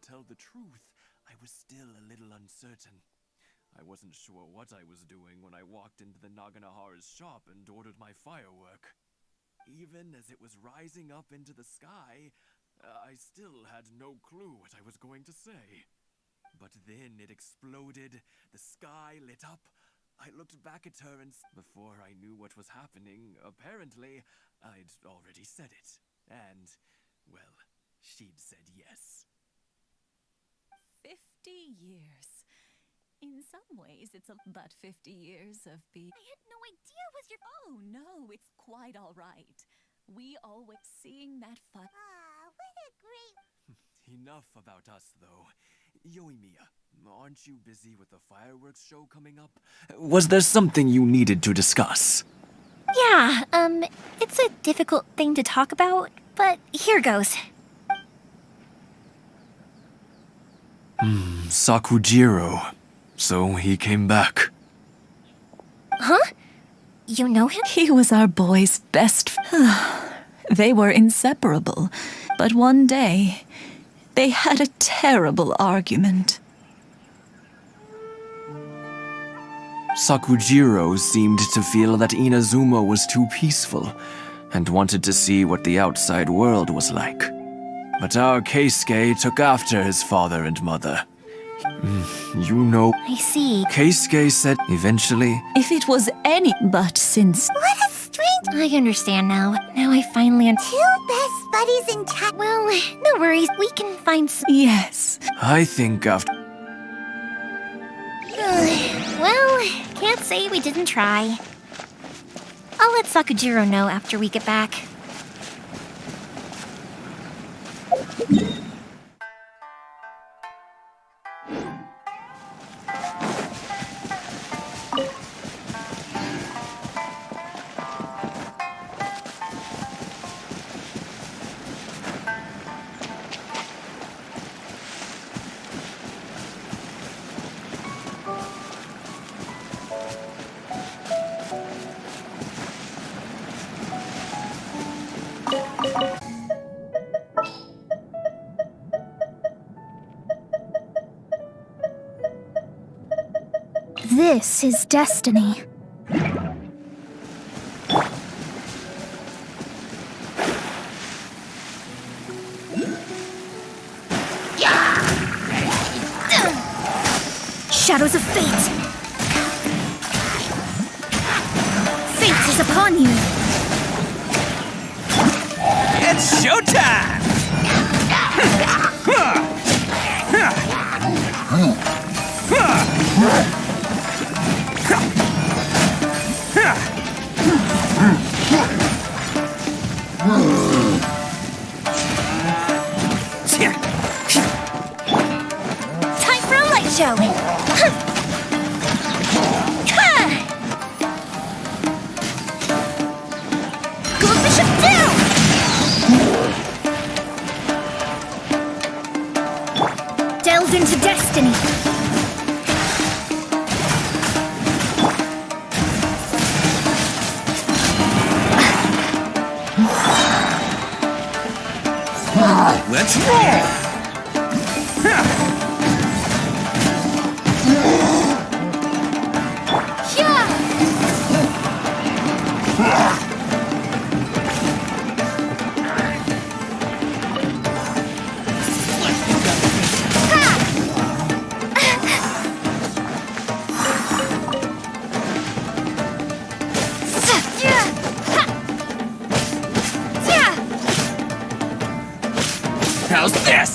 tell the truth, I was still a little uncertain. I wasn't sure what I was doing when I walked into the Naganahara's shop and ordered my firework. Even as it was rising up into the sky, I still had no clue what I was going to say. But then it exploded, the sky lit up. I looked back at her and before I knew what was happening, apparently, I'd already said it. And, well, she'd said yes. 50 years. In some ways, it's about 50 years of being... I had no idea it was your... Oh, no, it's quite all right. We always seeing that fun... Ah, what a great... Enough about us, though. Yoimiya, aren't you busy with the fireworks show coming up? Was there something you needed to discuss? Yeah, it's a difficult thing to talk about, but here goes. Sakujiro. So he came back. Huh? You know him? He was our boy's best... They were inseparable, but one day, they had a terrible argument. Sakujiro seemed to feel that Inazuma was too peaceful, and wanted to see what the outside world was like. But our Keisuke took after his father and mother. You know... I see. Keisuke said eventually... If it was any... But since... What a strange... I understand now. Now I finally... Two best buddies in town. Well, no worries. We can find some... Yes. I think after... Well, can't say we didn't try. I'll let Sakujiro know after we get back. This is destiny. Shadows of fate. Fate is upon you. It's showtime! Time for a light show. Go Bishop down! Delve into destiny. Let's roll! How's this?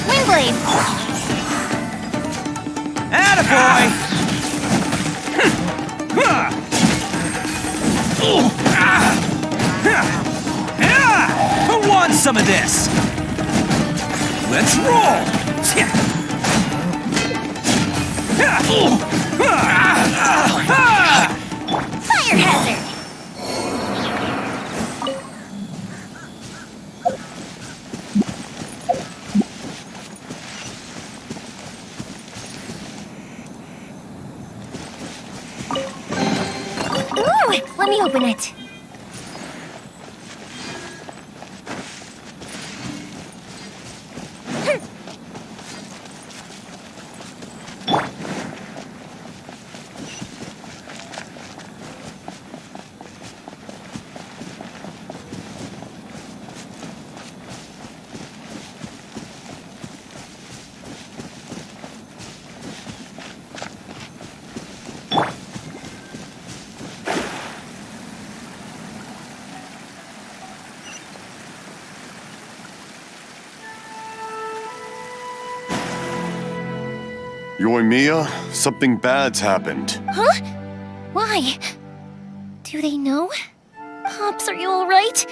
Windblade. Attaboy! Who wants some of this? Let's roll! Fire hazard. Let me open it. Yoimiya, something bad's happened. Huh? Why? Do they know? Pops, are you alright?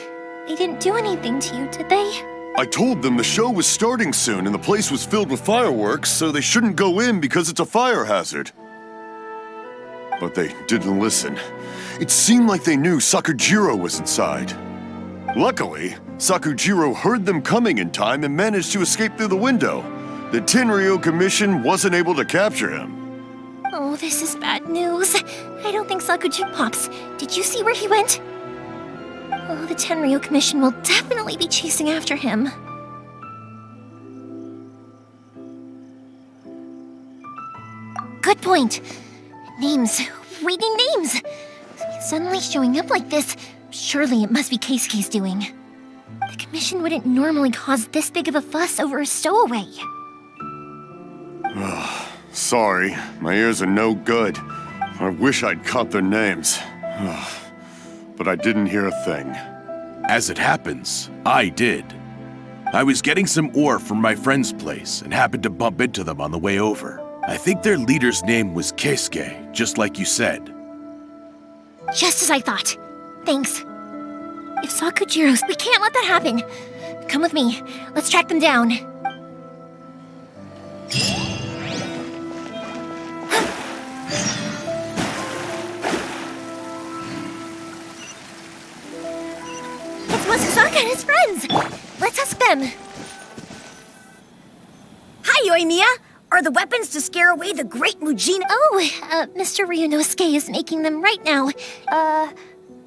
They didn't do anything to you, did they? I told them the show was starting soon and the place was filled with fireworks, so they shouldn't go in because it's a fire hazard. But they didn't listen. It seemed like they knew Sakujiro was inside. Luckily, Sakujiro heard them coming in time and managed to escape through the window. The Tenryo Commission wasn't able to capture him. Oh, this is bad news. I don't think Sakujiro... Pops, did you see where he went? Oh, the Tenryo Commission will definitely be chasing after him. Good point. Names. Reading names. Suddenly showing up like this, surely it must be Keisuke's doing. The Commission wouldn't normally cause this big of a fuss over a stowaway. Sorry, my ears are no good. I wish I'd caught their names. But I didn't hear a thing. As it happens, I did. I was getting some ore from my friend's place and happened to bump into them on the way over. I think their leader's name was Keisuke, just like you said. Just as I thought. Thanks. If Sakujiro's... We can't let that happen. Come with me. Let's track them down. It's Masazaka and his friends. Let's ask them. Hi, Yoimiya! Are the weapons to scare away the great Mujin? Oh, Mr. Ryunosuke is making them right now.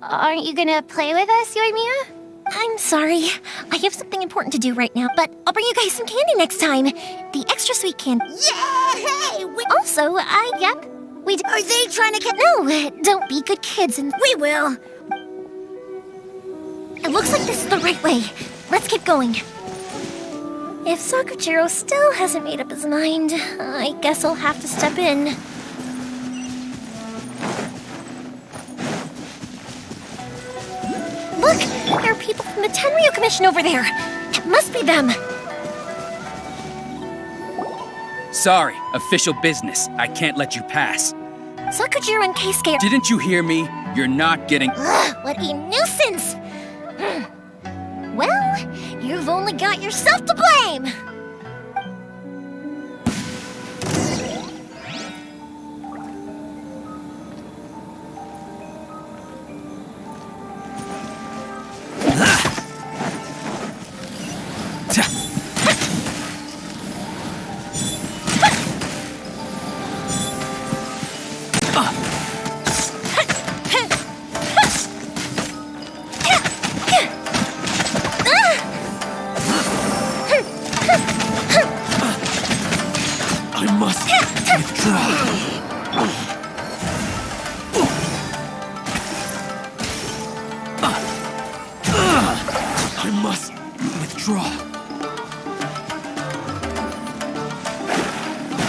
Aren't you gonna play with us, Yoimiya? I'm sorry. I have something important to do right now, but I'll bring you guys some candy next time. The extra sweet candy. Yay! Also, yep, we Are they trying to get... No, don't be good kids and... We will! It looks like this is the right way. Let's keep going. If Sakujiro still hasn't made up his mind, I guess I'll have to step in. Look! There are people from the Tenryo Commission over there! It must be them! Sorry, official business. I can't let you pass. Sakujiro and Keisuke are... Didn't you hear me? You're not getting... Ugh, what a nuisance! Well, you've only got yourself to blame!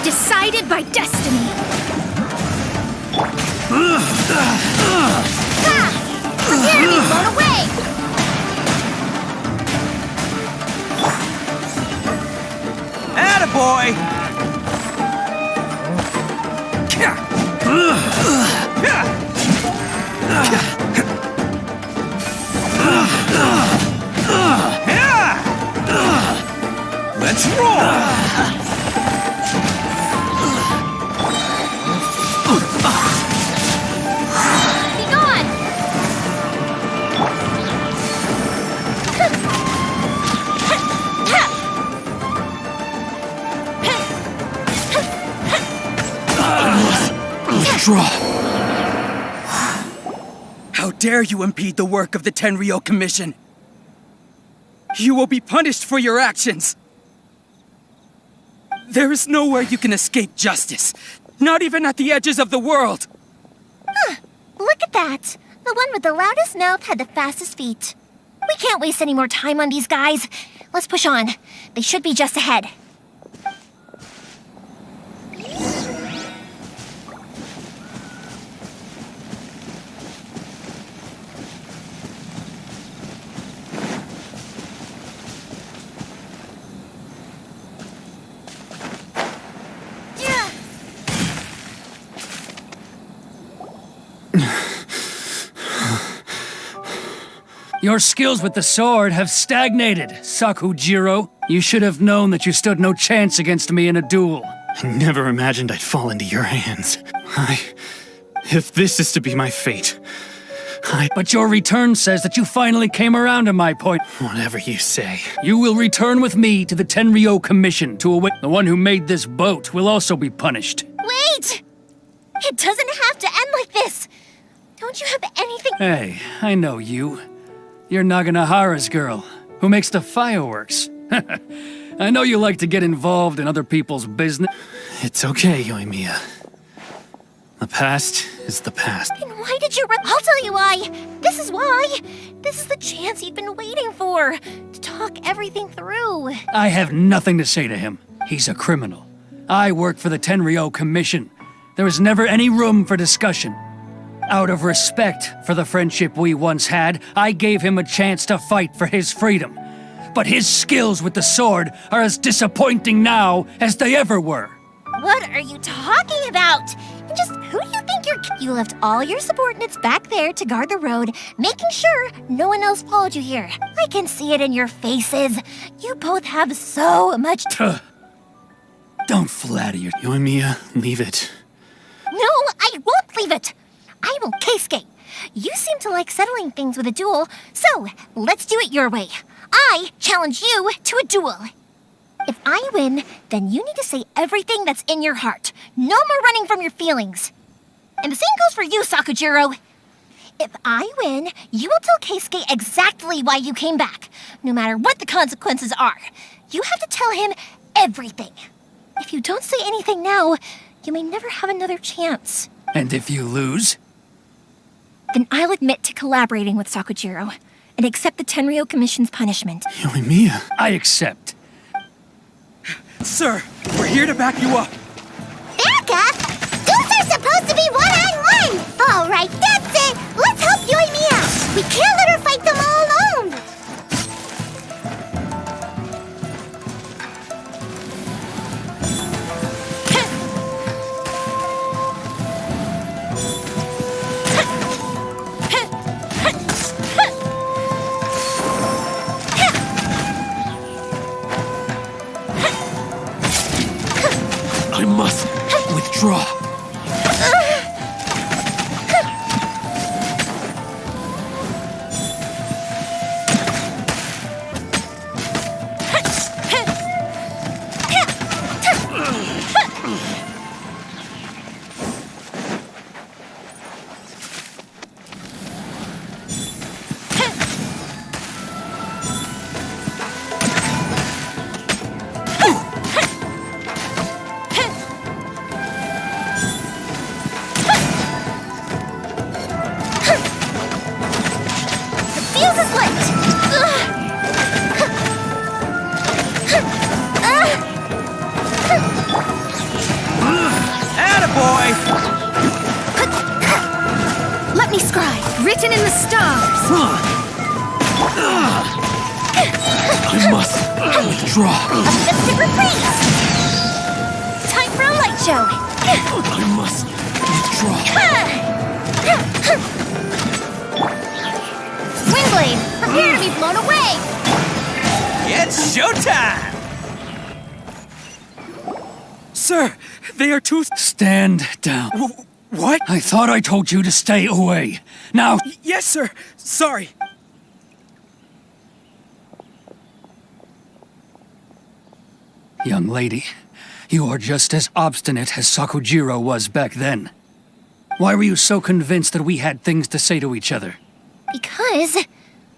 Decided by destiny. Prepare to be blown away. Attaboy! Let's roll! Be gone! Withdraw. How dare you impede the work of the Tenryo Commission? You will be punished for your actions. There is nowhere you can escape justice. Not even at the edges of the world. Look at that! The one with the loudest mouth had the fastest feet. We can't waste any more time on these guys. Let's push on. They should be just ahead. Your skills with the sword have stagnated, Sakujiro. You should have known that you stood no chance against me in a duel. I never imagined I'd fall into your hands. If this is to be my fate, But your return says that you finally came around to my point. Whatever you say. You will return with me to the Tenryo Commission to await. The one who made this boat will also be punished. Wait! It doesn't have to end like this! Don't you have anything— Hey, I know you. You're Naganahara's girl, who makes the fireworks. I know you like to get involved in other people's business. It's okay, Yoimiya. The past is the past. Then why did you— I'll tell you why! This is why! This is the chance you've been waiting for! To talk everything through! I have nothing to say to him. He's a criminal. I work for the Tenryo Commission. There is never any room for discussion. Out of respect for the friendship we once had, I gave him a chance to fight for his freedom. But his skills with the sword are as disappointing now as they ever were. What are you talking about? And just who do you think you're— You left all your subordinates back there to guard the road, making sure no one else followed you here. I can see it in your faces. You both have so much— Don't flatter your— Yoimiya, leave it. No, I won't leave it! I will Keisuke. You seem to like settling things with a duel, so let's do it your way. I challenge you to a duel. If I win, then you need to say everything that's in your heart. No more running from your feelings. And the same goes for you, Sakujiro. If I win, you will tell Keisuke exactly why you came back, no matter what the consequences are. You have to tell him everything. If you don't say anything now, you may never have another chance. And if you lose? Then I'll admit to collaborating with Sakujiro and accept the Tenryo Commission's punishment. Yoimiya. I accept. Sir, we're here to back you up. Back up? Those are supposed to be one-on-one! All right, that's it! Let's help Yoimiya! We can't let her fight them all alone! I must withdraw. Let me scribe. Written in the stars. I must withdraw. A festive reprise. Time for a light show. I must withdraw. Windblade, prepare to be blown away. It's showtime! Sir, they are too— Stand down. What? I thought I told you to stay away. Now— Yes, sir. Sorry. Young lady, you are just as obstinate as Sakujiro was back then. Why were you so convinced that we had things to say to each other? Because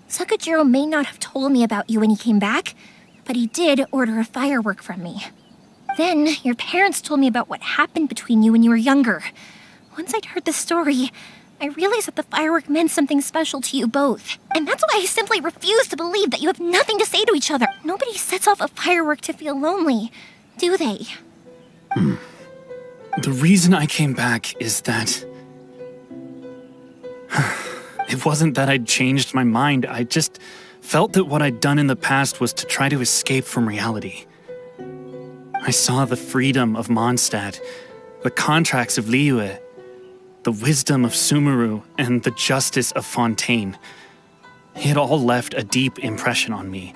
Sakujiro may not have told me about you when he came back, but he did order a firework from me. Then your parents told me about what happened between you when you were younger. Once I'd heard the story, I realized that the firework meant something special to you both. And that's why I simply refuse to believe that you have nothing to say to each other. Nobody sets off a firework to feel lonely, do they? The reason I came back is that... It wasn't that I'd changed my mind. I just felt that what I'd done in the past was to try to escape from reality. I saw the freedom of Mondstadt, the contracts of Liyue, the wisdom of Sumeru, and the justice of Fontaine. It all left a deep impression on me.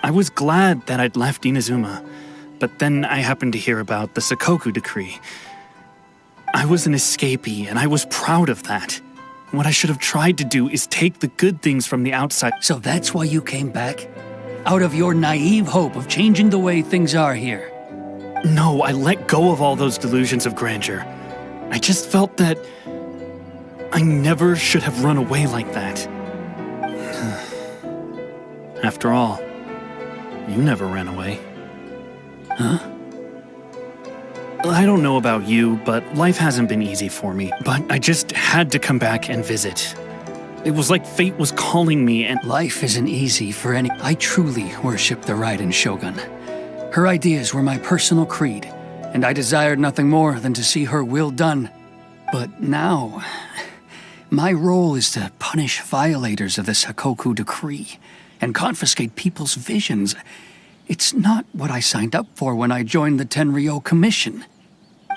I was glad that I'd left Inazuma, but then I happened to hear about the Sakoku decree. I was an escapee, and I was proud of that. What I should have tried to do is take the good things from the outside. So that's why you came back? Out of your naive hope of changing the way things are here? No, I let go of all those delusions of grandeur. I just felt that I never should have run away like that. After all, you never ran away. Huh? I don't know about you, but life hasn't been easy for me. But I just had to come back and visit. It was like fate was calling me, and Life isn't easy for any. I truly worship the Raiden Shogun. Her ideas were my personal creed, and I desired nothing more than to see her will done. But now, my role is to punish violators of the Sakoku decree and confiscate people's visions. It's not what I signed up for when I joined the Tenryo Commission.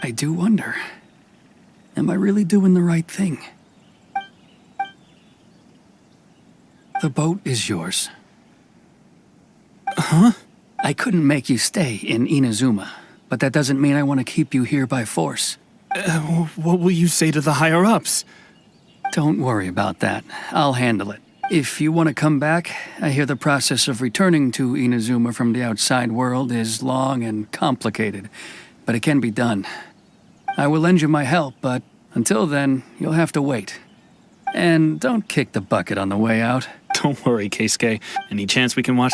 I do wonder, am I really doing the right thing? The boat is yours. Huh? I couldn't make you stay in Inazuma, but that doesn't mean I want to keep you here by force. What will you say to the higher-ups? Don't worry about that. I'll handle it. If you want to come back, I hear the process of returning to Inazuma from the outside world is long and complicated, but it can be done. I will lend you my help, but until then, you'll have to wait. And don't kick the bucket on the way out. Don't worry, Keisuke. Any chance we can watch?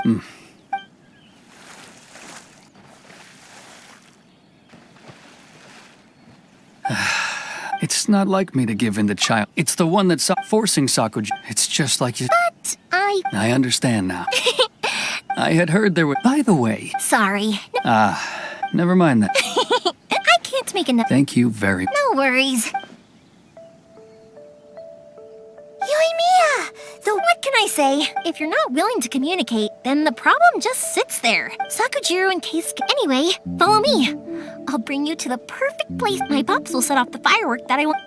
It's not like me to give in to child. It's the one that's forcing Sakuji. It's just like you. But I understand now. I had heard there were. By the way. Sorry. Never mind that. I can't make enough. Thank you very much. No worries. Yoimiya! So what can I say? If you're not willing to communicate, then the problem just sits there. Sakujiro and Keisuke. Anyway, follow me. I'll bring you to the perfect place. My pops will set off the firework that I want.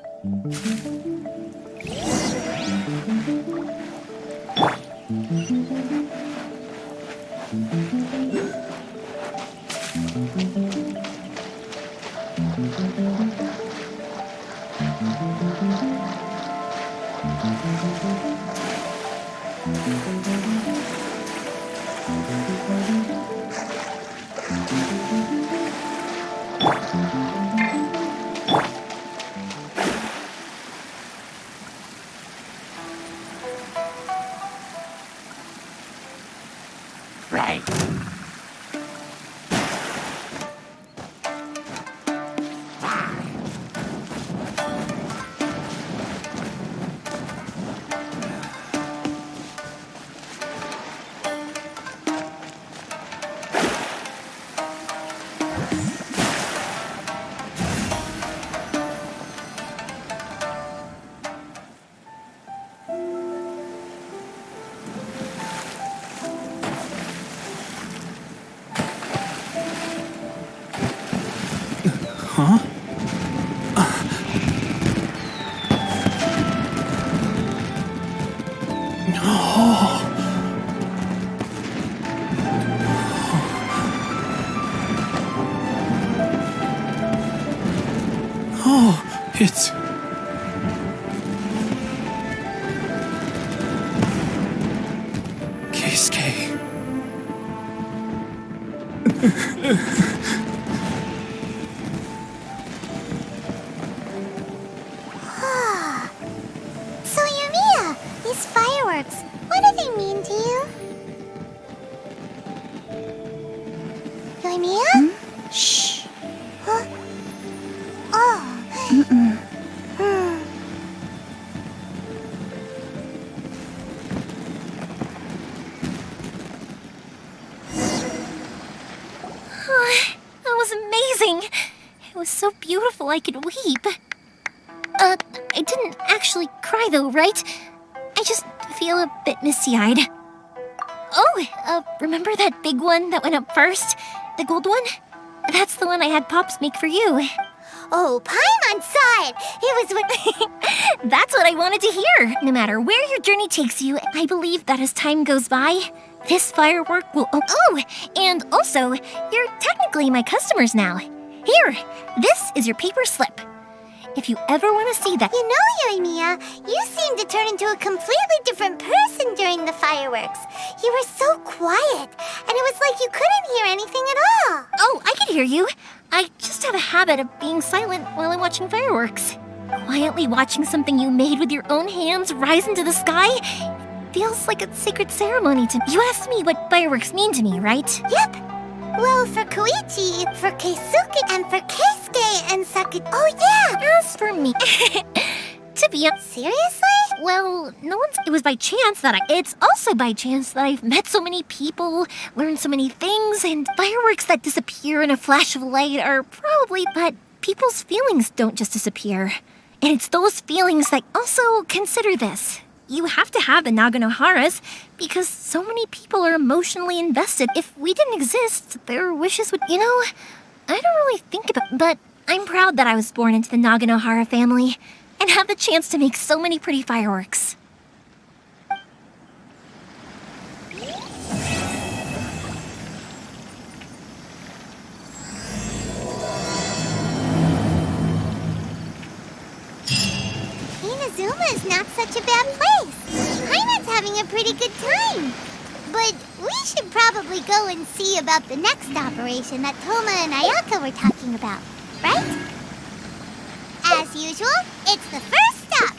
Right. Huh? Oh, it's... Keisuke. So Yoimiya, these fireworks, what do they mean to you? Yoimiya? Shh. Huh? Oh. That was amazing. It was so beautiful I could weep. I didn't actually cry though, right? I just feel a bit misty-eyed. Oh, remember that big one that went up first? The gold one? That's the one I had Pops make for you. Oh, Paimon saw it! It was what... That's what I wanted to hear! No matter where your journey takes you, I believe that as time goes by, this firework will... Oh, and also, you're technically my customers now. Here, this is your paper slip. If you ever want to see that... You know, Yoimiya, you seem to turn into a completely different person during the fireworks. You were so quiet, and it was like you couldn't hear anything at all. Oh, I can hear you. I just have a habit of being silent while I'm watching fireworks. Quietly watching something you made with your own hands rise into the sky feels like a sacred ceremony to me. You asked me what fireworks mean to me, right? Yep. Well, for Koichi, for Keisuke, and for Keisuke and Sakurai. Oh, yeah! As for me... to be honest... Seriously? Well, no one's... It was by chance that It's also by chance that I've met so many people, learned so many things, and fireworks that disappear in a flash of light are probably... But people's feelings don't just disappear. And it's those feelings that... Also, consider this. You have to have the Naganoharas because so many people are emotionally invested. If we didn't exist, their wishes would... You know, I don't really think about... But I'm proud that I was born into the Naganohara family and have the chance to make so many pretty fireworks. Inazuma is not such a bad place. Paimon's having a pretty good time. But we should probably go and see about the next operation that Toma and Ayaka were talking about, right? As usual, it's the first stop.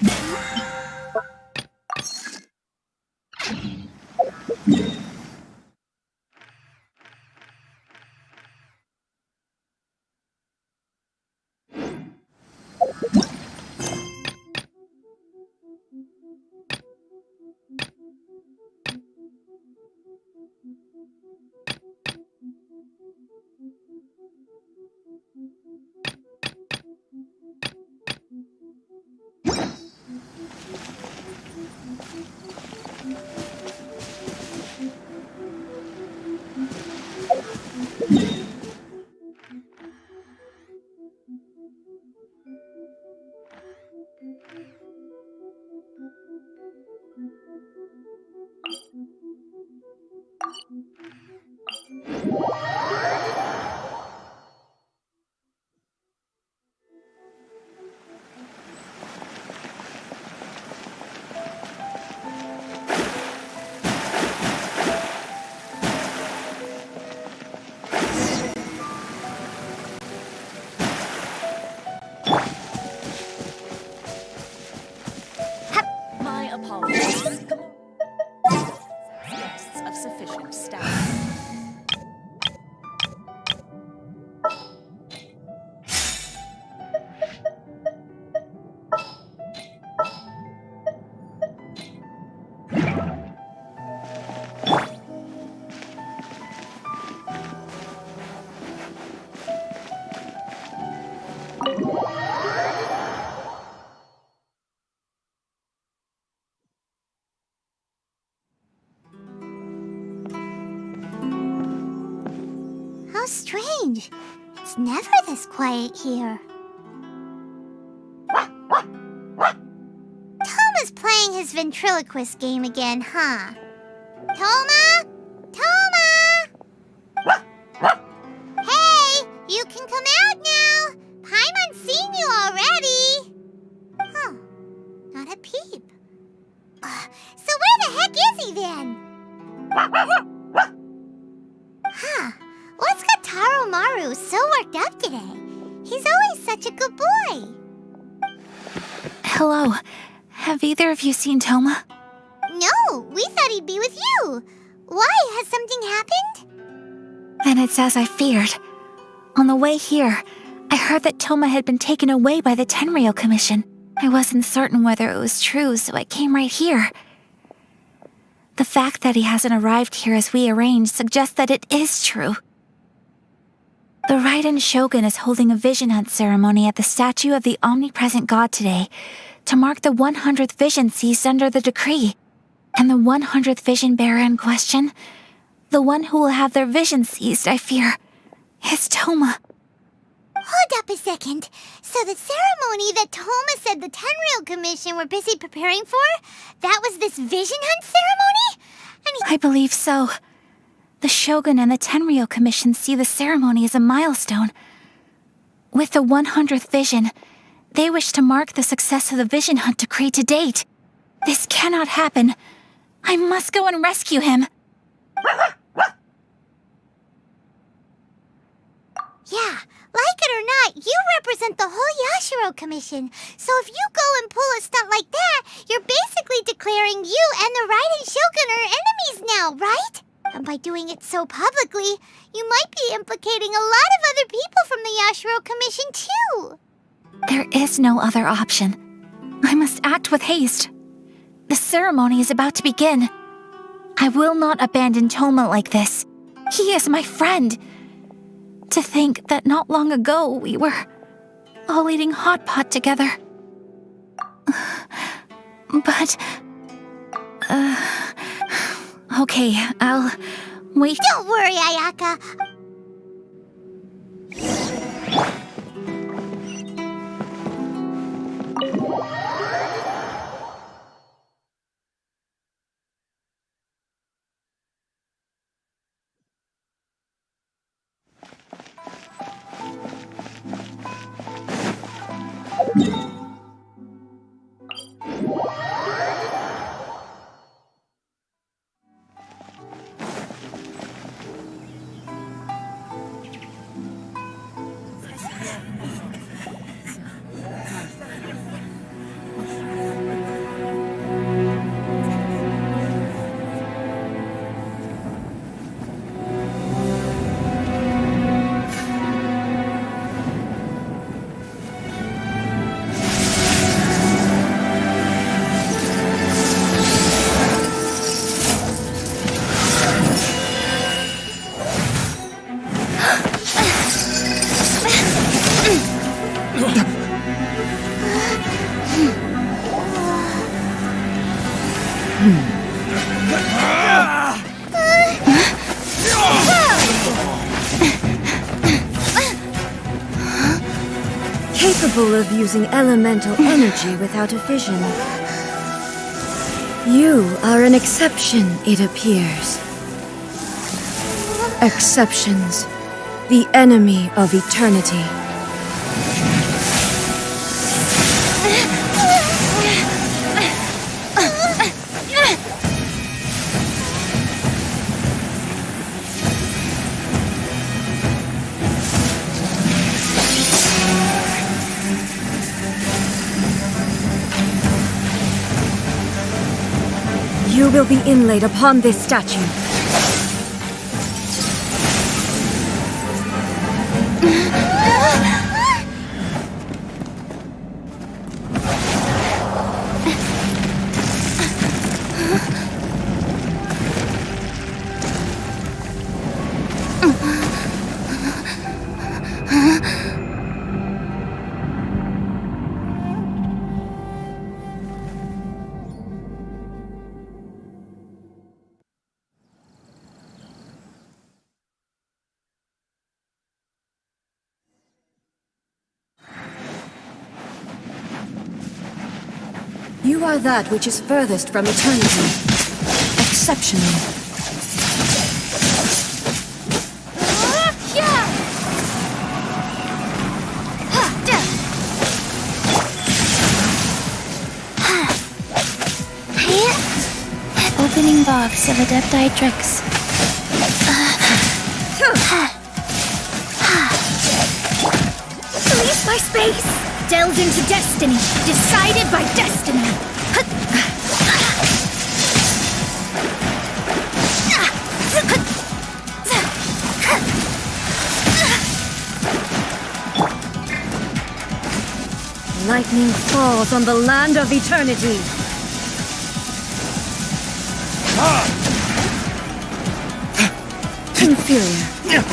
My apologies. Guests of sufficient staff. How strange. It's never this quiet here. Toma's playing his ventriloquist game again, huh? Toma? Toma! Hey, you can come out now. Paimon's seen you already. Huh, not a peep. So where the heck is he then? Huh. What's got Taro Maru so worked up today? He's always such a good boy. Hello. Have either of you seen Toma? No, we thought he'd be with you. Why? Has something happened? Then it's as I feared. On the way here, I heard that Toma had been taken away by the Tenryou Commission. I wasn't certain whether it was true, so I came right here. The fact that he hasn't arrived here as we arranged suggests that it is true. The Raiden Shogun is holding a vision hunt ceremony at the statue of the omnipresent god today to mark the 100th vision seized under the decree. And the 100th vision bearer in question, the one who will have their vision seized, I fear, is Toma. Hold up a second. So the ceremony that Toma said the Tenryou Commission were busy preparing for, that was this vision hunt ceremony? I believe so. The Shogun and the Tenryou Commission see the ceremony as a milestone. With the 100th vision, they wish to mark the success of the vision hunt decreed to date. This cannot happen. I must go and rescue him. Yeah, like it or not, you represent the whole Yashiro Commission. So if you go and pull a stunt like that, you're basically declaring you and the Raiden Shogun are enemies now, right? And by doing it so publicly, you might be implicating a lot of other people from the Yashiro Commission too. There is no other option. I must act with haste. The ceremony is about to begin. I will not abandon Toma like this. He is my friend. To think that not long ago we were all eating hot pot together. But... okay, I'll wait. Don't worry, Ayaka. Capable of using elemental energy without a vision. You are an exception, it appears. Exceptions, the enemy of eternity. You will be inlaid upon this statue. You are that which is furthest from eternity. Exceptional. Opening box of Adepti tricks. Leave my space! Delved into destiny, decided by destiny. Lightning falls on the land of eternity. Inferior.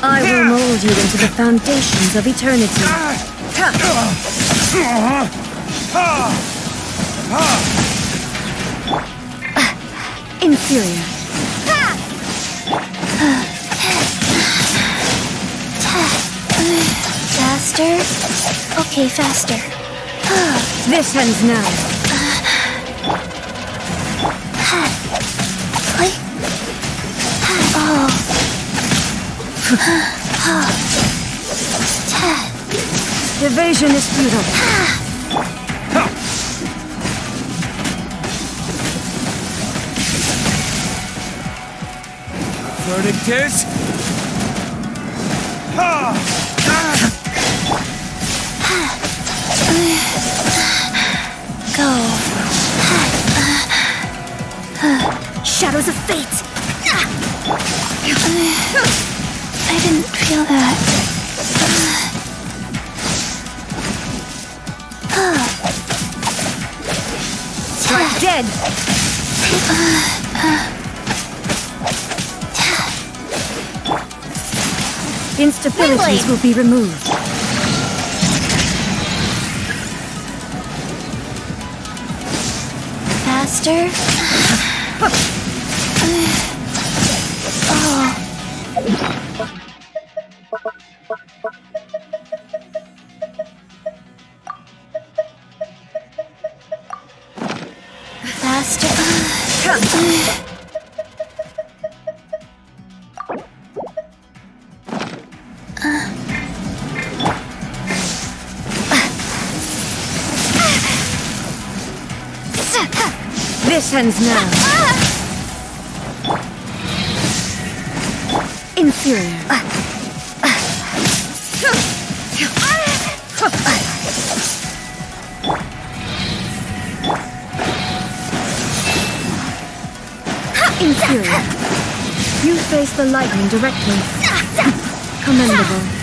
I will mold you into the foundations of eternity. Inferior. Faster? Okay, faster. This ends now. Evasion is futile. Verdict is... Go. Shadows of fate. I didn't feel that. Strike dead. Instabilities will be removed. Faster? Faster? This ends now. Inferior. Inferior. You face the lightning directly. Commendable.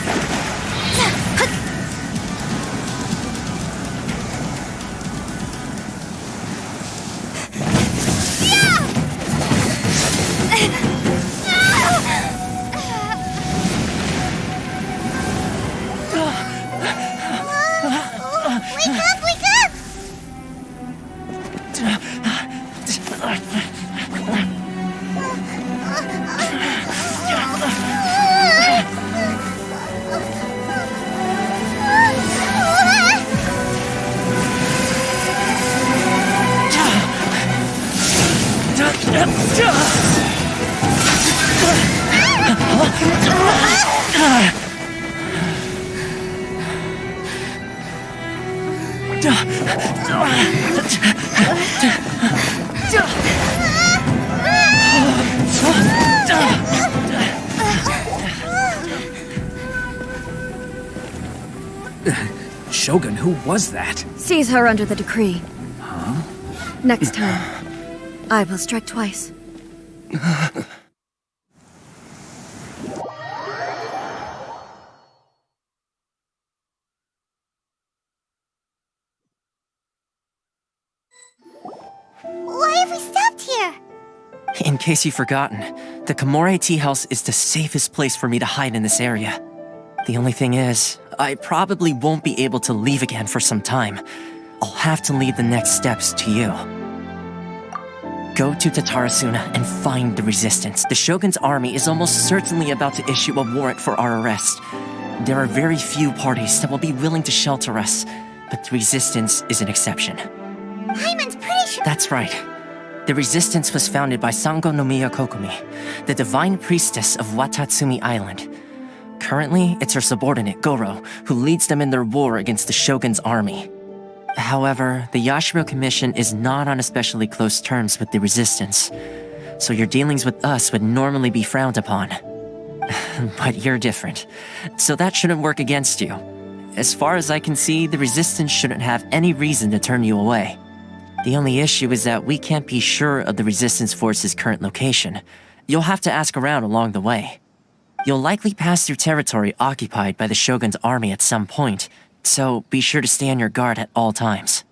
Shogun, who was that? Seize her under the decree. Huh? Next time, I will strike twice. Why have we stopped here? In case you've forgotten, the Komore Tea House is the safest place for me to hide in this area. The only thing is, I probably won't be able to leave again for some time. I'll have to leave the next steps to you. Go to Tatarasuna and find the Resistance. The Shogun's army is almost certainly about to issue a warrant for our arrest. There are very few parties that will be willing to shelter us, but the Resistance is an exception. Hyman's pretty sure— That's right. The Resistance was founded by Sango no Miya Kokumi, the divine priestess of Watatsumi Island. Currently, it's her subordinate, Goro, who leads them in their war against the Shogun's army. However, the Yashiro Commission is not on especially close terms with the Resistance, so your dealings with us would normally be frowned upon. But you're different, so that shouldn't work against you. As far as I can see, the Resistance shouldn't have any reason to turn you away. The only issue is that we can't be sure of the Resistance Force's current location. You'll have to ask around along the way. You'll likely pass through territory occupied by the Shogun's army at some point, so be sure to stay on your guard at all times.